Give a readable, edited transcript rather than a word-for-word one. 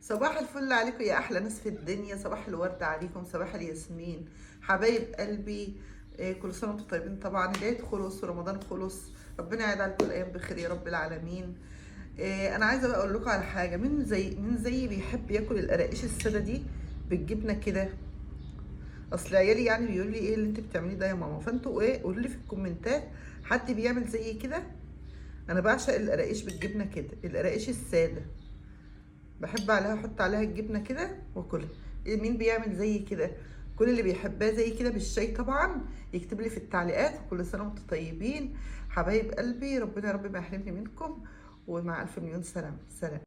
صباح الفل عليكم يا احلى ناس في الدنيا، صباح الورد عليكم، صباح الياسمين حبايب قلبي. كل سنه وانتم طيبين. طبعا العيد خلص ورمضان خلص، ربنا يعيد عليكم الايام بخير يا رب العالمين. انا عايزه بقى اقول لكم على حاجه. مين زي بيحب ياكل القراقيش الساده دي بالجبنه كده؟ اصل عيالي يعني بيقولوا لي ايه اللي انت بتعمليه ده يا ماما، فانتوا ايه قولوا لي في الكومنتات حد بيعمل زي كده. انا بعشق القراقيش بالجبنه كده، القراقيش الساده بحب عليها احط عليها الجبنه كده واكلها. مين بيعمل زي كده؟ كل اللي بيحبها زي كده بالشاي طبعا يكتب لي في التعليقات. كل سنه وانتم طيبين حبايب قلبي، ربنا يا رب ما يحرمني منكم، ومع الف مليون سلام. سلام.